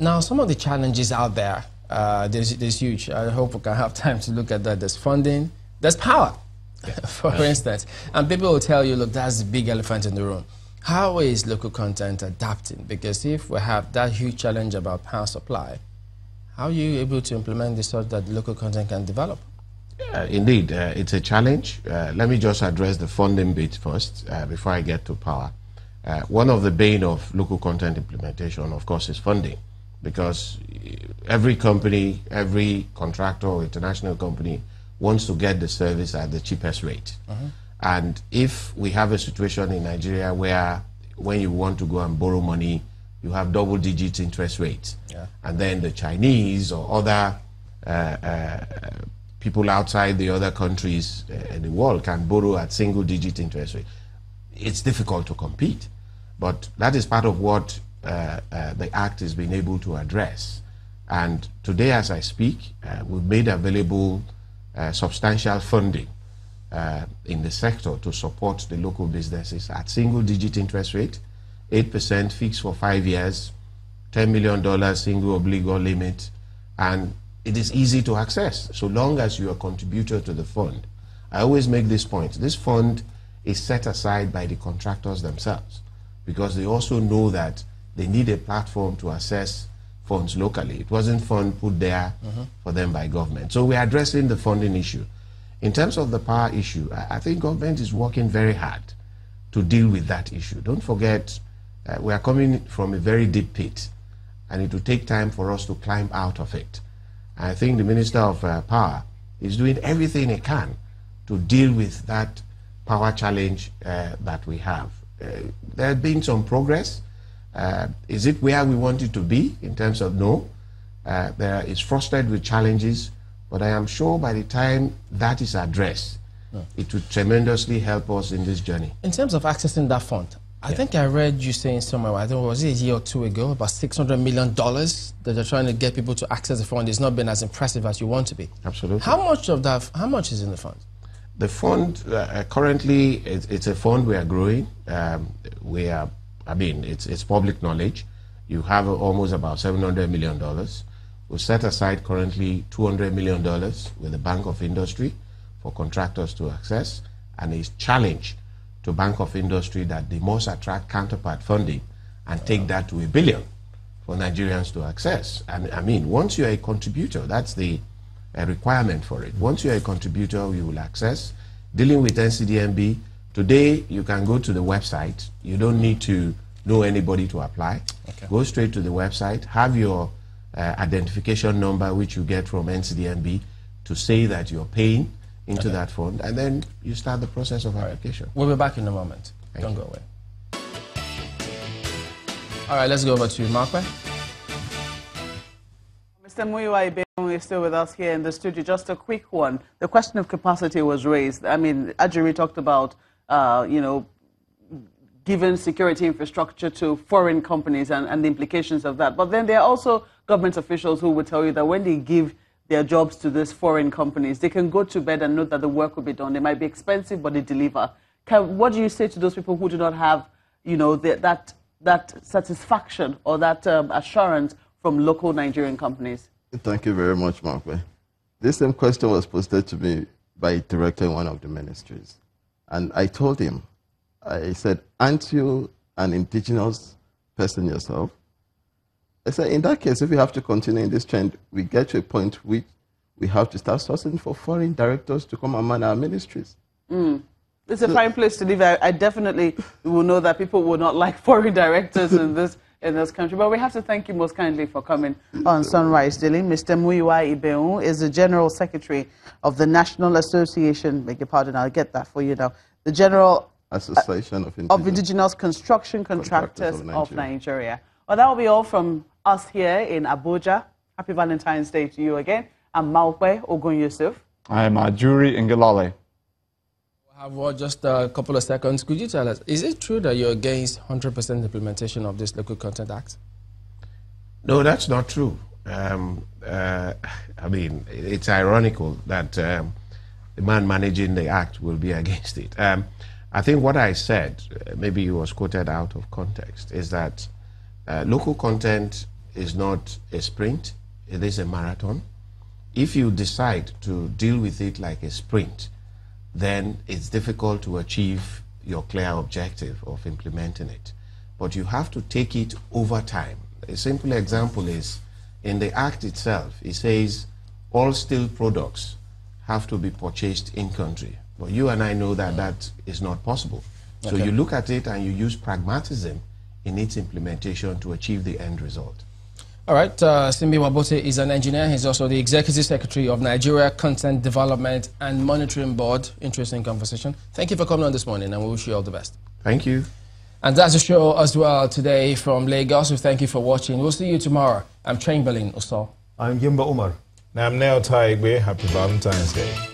Now, some of the challenges out there, there's huge. I hope we can have time to look at that. There's funding, there's power, for instance. And people will tell you, look, that's the big elephant in the room. How is local content adapting? Because if we have that huge challenge about power supply, how are you able to implement this so that local content can develop? Indeed, it's a challenge. Let me just address the funding bit first before I get to power. One of the bane of local content implementation, of course, is funding, because every company, every contractor or international company wants to get the service at the cheapest rate. And if we have a situation in Nigeria where when you want to go and borrow money, you have double-digit interest rates, and then the Chinese or other people outside the other countries in the world can borrow at single-digit interest rate, it's difficult to compete. But that is part of what the Act has been able to address. And today, as I speak, we've made available substantial funding in the sector to support the local businesses at single-digit interest rate, 8% fixed for 5 years, $10 million single obligor limit, and it is easy to access so long as you're a contributor to the fund. I always make this point. This fund is set aside by the contractors themselves because they also know that they need a platform to access funds locally. It wasn't fund put there for them by government. So we're addressing the funding issue. In terms of the power issue, I think government is working very hard to deal with that issue. Don't forget, we are coming from a very deep pit, and it will take time for us to climb out of it. I think the Minister of Power is doing everything he can to deal with that power challenge that we have. There has been some progress. Is it where we want it to be in terms of no? It's frosted with challenges, but I am sure by the time that is addressed, it will tremendously help us in this journey. In terms of accessing that fund, I think I read you saying somewhere, I think it was a year or two ago, about $600 million that they're trying to get people to access the fund. It's not been as impressive as you want to be. Absolutely. How much of that, how much is in the fund? The fund, currently, it's a fund we are growing. It's public knowledge. You have almost about $700 million. We set aside currently $200 million with the Bank of Industry for contractors to access, and it's challenge to Bank of Industry that they must attract counterpart funding and take that to $1 billion for Nigerians to access. And I mean, once you're a contributor, that's the requirement for it. Once you're a contributor, you will access. Dealing with NCDMB, today you can go to the website. You don't need to know anybody to apply. Go straight to the website, have your identification number, which you get from NCDMB, to say that you're paying into that fund, and then you start the process of application. We'll be back in a moment. Don't go away. All right, let's go over to Markwe. Mr. Muyiwa Ibeun is still with us here in the studio. Just a quick one. The question of capacity was raised. I mean, Ajuri talked about, giving security infrastructure to foreign companies and the implications of that. But then there are also government officials who will tell you that when they give their jobs to these foreign companies, they can go to bed and know that the work will be done. They might be expensive, but they deliver. What do you say to those people who do not have, that satisfaction or that assurance from local Nigerian companies? Thank you very much, Markwe. This same question was posted to me by a director in one of the ministries. And I told him, I said, aren't you an indigenous person yourself? I said, in that case, if we have to continue in this trend, we get to a point which we have to start sourcing for foreign directors to come and man our ministries. It's a fine place to live. I definitely will know that people will not like foreign directors in this country. But we have to thank you most kindly for coming on Sunrise Daily. Mr. Muyiwa Ibeun is the General Secretary of the National Association, beg your pardon, I'll get that for you now, the General Association of Indigenous Construction Contractors of Nigeria. Well, that will be all from us here in Abuja. Happy Valentine's Day to you again. I'm Maukwe Ogun Yusuf. I am Ajuri Ngelale. We have just a couple of seconds. Could you tell us, is it true that you're against 100% implementation of this Local Content Act? No, that's not true. I mean, it's ironical that the man managing the act will be against it. I think what I said, maybe it was quoted out of context, is that local content is not a sprint, it is a marathon. If you decide to deal with it like a sprint, then it's difficult to achieve your clear objective of implementing it. But you have to take it over time. A simple example is, in the Act itself, it says all steel products have to be purchased in country. But you and I know that that is not possible. So you look at it and you use pragmatism in its implementation to achieve the end result. All right, Simbi Wabote is an engineer. He's also the Executive Secretary of Nigeria Content Development and Monitoring Board. Interesting conversation. Thank you for coming on this morning, and we wish you all the best. Thank you. And that's the show as well today from Lagos. So thank you for watching. We'll see you tomorrow. I'm Chamberlain Osol. I'm Gimba Umar. And I'm Neo Taigwe. Happy Valentine's Day.